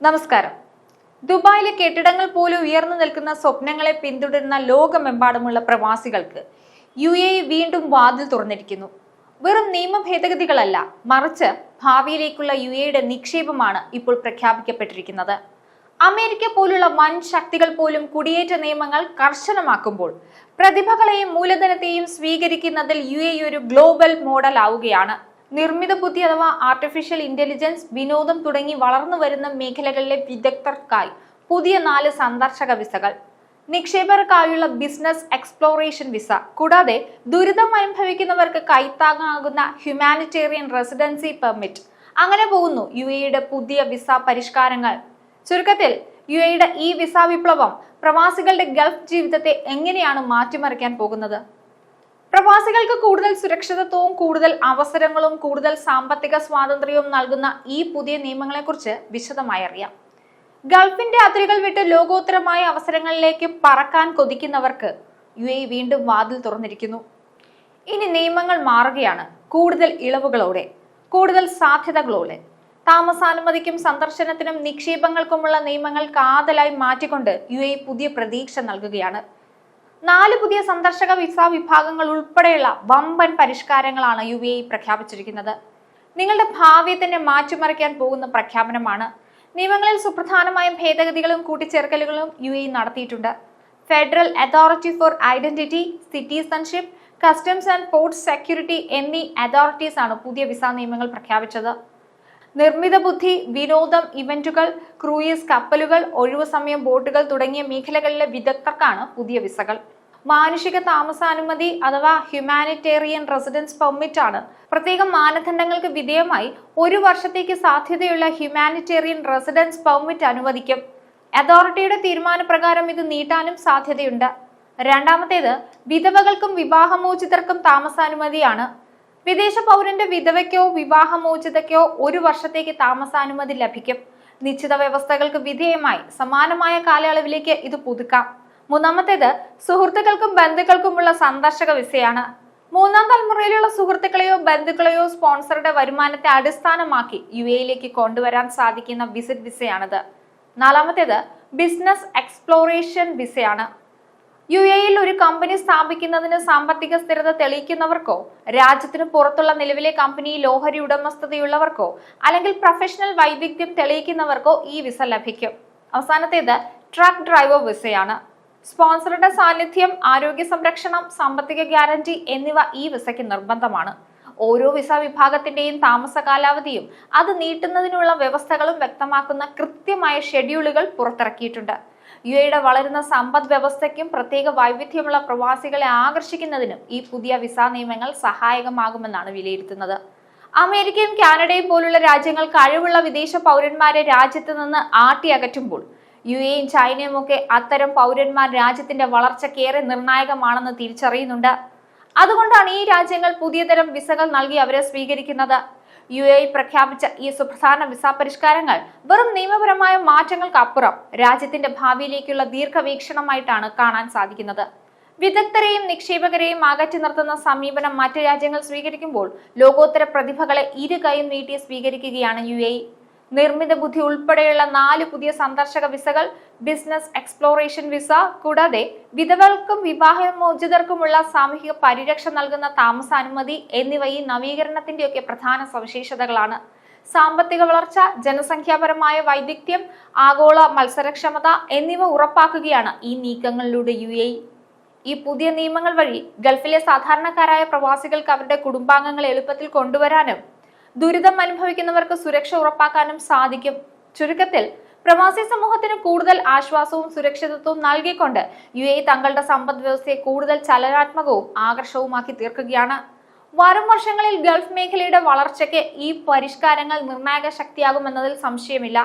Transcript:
നമസ്കാരം. ദുബായിലെ കെട്ടിടങ്ങൾ പോലും ഉയർന്നു നിൽക്കുന്ന സ്വപ്നങ്ങളെ പിന്തുടരുന്ന ലോകമെമ്പാടുമുള്ള പ്രവാസികൾക്ക് UAE വീണ്ടും വാതിൽ തുറന്നിരിക്കുന്നു. വെറും നിയമ ഭേദഗതികളല്ല, മറിച്ച് ഭാവിയിലേക്കുള്ള UAEയുടെ നിക്ഷേപമാണ് ഇപ്പോൾ പ്രഖ്യാപിക്കപ്പെട്ടിരിക്കുന്നത്. അമേരിക്ക പോലുള്ള വൻ ശക്തികൾ പോലും കുടിയേറ്റ നിയമങ്ങൾ കർശനമാക്കുമ്പോൾ പ്രതിഭകളെയും മൂലധനത്തെയും സ്വീകരിക്കുന്നതിൽ UAE ഒരു ഗ്ലോബൽ മോഡൽ ആവുകയാണ്. നിർമ്മിത ബുദ്ധി അഥവാ ആർട്ടിഫിഷ്യൽ ഇന്റലിജൻസ്, വിനോദം തുടങ്ങി വളർന്നു വരുന്ന മേഖലകളിലെ വിദഗ്ധർക്കായി പുതിയ 4 സന്ദർശക വിസകൾ, നിക്ഷേപകർക്കായുള്ള ബിസിനസ് എക്സ്പ്ലോറേഷൻ വിസ, കൂടാതെ ദുരിതം അനുഭവിക്കുന്നവർക്ക് കൈത്താങ്ങാകുന്ന ഹ്യൂമാനിറ്റേറിയൻ റെസിഡൻസി പെർമിറ്റ്. അങ്ങനെ പോകുന്നു UAEയുടെ പുതിയ വിസ പരിഷ്കാരങ്ങൾ. ചുരുക്കത്തിൽ UAEയുടെ ഈ വിസ വിപ്ലവം പ്രവാസികളുടെ ഗൾഫ് ജീവിതത്തെ എങ്ങനെയാണ് മാറ്റിമറിക്കാൻ പോകുന്നത്? പ്രവാസികൾക്ക് കൂടുതൽ സുരക്ഷിതത്വവും കൂടുതൽ അവസരങ്ങളും കൂടുതൽ സാമ്പത്തിക സ്വാതന്ത്ര്യവും നൽകുന്ന ഈ പുതിയ നിയമങ്ങളെക്കുറിച്ച് വിശദമായി അറിയാം. ഗൾഫിന്റെ അതിരുകൾ വിട്ട് ലോകോത്തരമായ അവസരങ്ങളിലേക്ക് പറക്കാൻ കൊതിക്കുന്നവർക്ക് UAE വീണ്ടും വാതിൽ തുറന്നിരിക്കുന്നു. ഇനി നിയമങ്ങൾ മാറുകയാണ്. കൂടുതൽ ഇളവുകളോടെ, കൂടുതൽ സാധ്യതകളോടെ. താമസാനുമതിക്കും സന്ദർശനത്തിനും നിക്ഷേപങ്ങൾക്കുമുള്ള നിയമങ്ങൾ കാതലായി മാറ്റിക്കൊണ്ട് UAE പുതിയ പ്രതീക്ഷ നൽകുകയാണ്. 4 പുതിയ സന്ദർശക വിസ വിഭാഗങ്ങൾ ഉൾപ്പെടെയുള്ള വമ്പൻ പരിഷ്കാരങ്ങളാണ് UAE പ്രഖ്യാപിച്ചിരിക്കുന്നത്. നിങ്ങളുടെ ഭാവിയെ തന്നെ മാറ്റിമറിക്കാൻ പോകുന്ന പ്രഖ്യാപനമാണ്. നിയമങ്ങളിൽ സുപ്രധാനമായ ഭേദഗതികളും കൂട്ടിച്ചേർക്കലുകളും UAE നടത്തിയിട്ടുണ്ട്. Federal authority four identity, citizenship, customs and port security എന്നീ അതോറിറ്റീസ് ആണ് പുതിയ വിസ നിയമങ്ങൾ പ്രഖ്യാപിച്ചത്. നിർമ്മിത ബുദ്ധി, വിനോദം, ഇവന്റുകൾ, ക്രൂയിസ് കപ്പലുകൾ, ഒഴിവു സമയം ബോട്ടുകൾ തുടങ്ങിയ മേഖലകളിലെ വിദഗ്ധർക്കാണ് പുതിയ വിസകൾ. മാനുഷിക താമസാനുമതി അഥവാ ഹ്യൂമാനിറ്റേറിയൻ റെസിഡൻസ് പെർമിറ്റ് ആണ്. പ്രത്യേക മാനദണ്ഡങ്ങൾക്ക് വിധേയമായി 1 വർഷത്തേക്ക് സാധ്യതയുള്ള ഹ്യൂമാനിറ്റേറിയൻ റെസിഡൻസ് പെർമിറ്റ് അനുവദിക്കും. അതോറിറ്റിയുടെ തീരുമാനപ്രകാരം ഇത് നീട്ടാനും സാധ്യതയുണ്ട്. രണ്ടാമത്തേത് വിധവകൾക്കും വിവാഹമോചിതർക്കും താമസാനുമതിയാണ്. വിദേശ പൗരന്റെ വിധവയ്ക്കോ വിവാഹമോചിതയ്ക്കോ 1 വർഷത്തേക്ക് താമസാനുമതി ലഭിക്കും. നിശ്ചിത വ്യവസ്ഥകൾക്ക് വിധേയമായി സമാനമായ കാലയളവിലേക്ക് ഇത് പുതുക്കാം. മൂന്നാമത്തേത് സുഹൃത്തുക്കൾക്കും ബന്ധുക്കൾക്കുമുള്ള സന്ദർശക വിസയാണ്. 3ാം തലമുറയിലുള്ള സുഹൃത്തുക്കളെയോ ബന്ധുക്കളെയോ സ്പോൺസറുടെ വരുമാനത്തെ അടിസ്ഥാനമാക്കി UAEയിലേക്ക് കൊണ്ടുവരാൻ സാധിക്കുന്ന വിസിറ്റ് വിസയാണിത്. 4ാമത്തേത് ബിസിനസ് എക്സ്പ്ലോറേഷൻ വിസയാണ്. UAEയിൽ ഒരു കമ്പനി സ്ഥാപിക്കുന്നതിന് സാമ്പത്തിക സ്ഥിരത തെളിയിക്കുന്നവർക്കോ, രാജ്യത്തിന് പുറത്തുള്ള നിലവിലെ കമ്പനിയിൽ ഓഹരി ഉടമസ്ഥതയുള്ളവർക്കോ അല്ലെങ്കിൽ പ്രൊഫഷണൽ വൈദഗ്ധ്യം തെളിയിക്കുന്നവർക്കോ ഈ വിസ ലഭിക്കും. അവസാനത്തേത് ട്രക്ക് ഡ്രൈവർ വിസയാണ്. സ്പോൺസറുടെ സാന്നിധ്യം, ആരോഗ്യ സംരക്ഷണം, സാമ്പത്തിക ഗ്യാരണ്ടി എന്നിവ ഈ വിസയ്ക്ക് നിർബന്ധമാണ്. ഓരോ വിസ വിഭാഗത്തിന്റെയും താമസ കാലാവധിയും അത് നീട്ടുന്നതിനുള്ള വ്യവസ്ഥകളും വ്യക്തമാക്കുന്ന കൃത്യമായ ഷെഡ്യൂളുകൾ പുറത്തിറക്കിയിട്ടുണ്ട്. UAEയുടെ വളരുന്ന സമ്പദ് വ്യവസ്ഥയ്ക്കും പ്രത്യേക വൈവിധ്യമുള്ള പ്രവാസികളെ ആകർഷിക്കുന്നതിനും ഈ പുതിയ വിസ നിയമങ്ങൾ സഹായകമാകുമെന്നാണ് വിലയിരുത്തുന്നത്. അമേരിക്കയും കാനഡയും പോലുള്ള രാജ്യങ്ങൾ കഴിവുള്ള വിദേശ പൗരന്മാരെ രാജ്യത്ത് നിന്ന് അകറ്റുമ്പോൾ UAEയും ചൈനയും ഒക്കെ അത്തരം പൗരന്മാർ രാജ്യത്തിന്റെ വളർച്ചയ്ക്കേറെ നിർണായകമാണെന്ന് തിരിച്ചറിയുന്നുണ്ട്. അതുകൊണ്ടാണ് ഈ രാജ്യങ്ങൾ പുതിയ തരം വിസകൾ നൽകി അവരെ സ്വീകരിക്കുന്നത്. UAE പ്രഖ്യാപിച്ച ഈ സുപ്രധാന വിസ പരിഷ്കാരങ്ങൾ വെറും നിയമപരമായ മാറ്റങ്ങൾക്കപ്പുറം രാജ്യത്തിന്റെ ഭാവിയിലേക്കുള്ള ദീർഘവീക്ഷണമായിട്ടാണ് കാണാൻ സാധിക്കുന്നത്. വിദഗ്ധരെയും നിക്ഷേപകരെയും അകറ്റി നിർത്തുന്ന സമീപനം മറ്റ് രാജ്യങ്ങൾ സ്വീകരിക്കുമ്പോൾ ലോകോത്തര പ്രതിഭകളെ ഇരുകൈയും നീട്ടി സ്വീകരിക്കുകയാണ് UAE. നിർമ്മിത ബുദ്ധി ഉൾപ്പെടെയുള്ള 4 പുതിയ സന്ദർശക വിസകൾ, ബിസിനസ് എക്സ്പ്ലോറേഷൻ വിസ, കൂടാതെ വിധവകൾക്കും വിവാഹമോചിതർക്കുമുള്ള സാമൂഹിക പരിരക്ഷ നൽകുന്ന താമസാനുമതി എന്നിവ ഈ നവീകരണത്തിന്റെയൊക്കെ പ്രധാന സവിശേഷതകളാണ്. സാമ്പത്തിക വളർച്ച, ജനസംഖ്യാപരമായ വൈദഗ്ധ്യം, ആഗോള മത്സരക്ഷമത എന്നിവ ഉറപ്പാക്കുകയാണ് ഈ നീക്കങ്ങളിലൂടെ UAE. ഈ പുതിയ നിയമങ്ങൾ വഴി ഗൾഫിലെ സാധാരണക്കാരായ പ്രവാസികൾക്ക് അവരുടെ കുടുംബാംഗങ്ങളെ എളുപ്പത്തിൽ കൊണ്ടുവരാനും ദുരിതം അനുഭവിക്കുന്നവർക്ക് സുരക്ഷ ഉറപ്പാക്കാനും സാധിക്കും. ചുരുക്കത്തിൽ പ്രവാസി സമൂഹത്തിന് കൂടുതൽ ആശ്വാസവും സുരക്ഷിതത്വവും നൽകിക്കൊണ്ട് UAE തങ്ങളുടെ സമ്പദ് വ്യവസ്ഥയെ കൂടുതൽ ചലനാത്മകവും ആകർഷകവുമാക്കി തീർക്കുകയാണ്. വരും വർഷങ്ങളിൽ ഗൾഫ് മേഖലയുടെ വളർച്ചയ്ക്ക് ഈ പരിഷ്കാരങ്ങൾ നിർണായക ശക്തിയാകുമെന്നതിൽ സംശയമില്ല.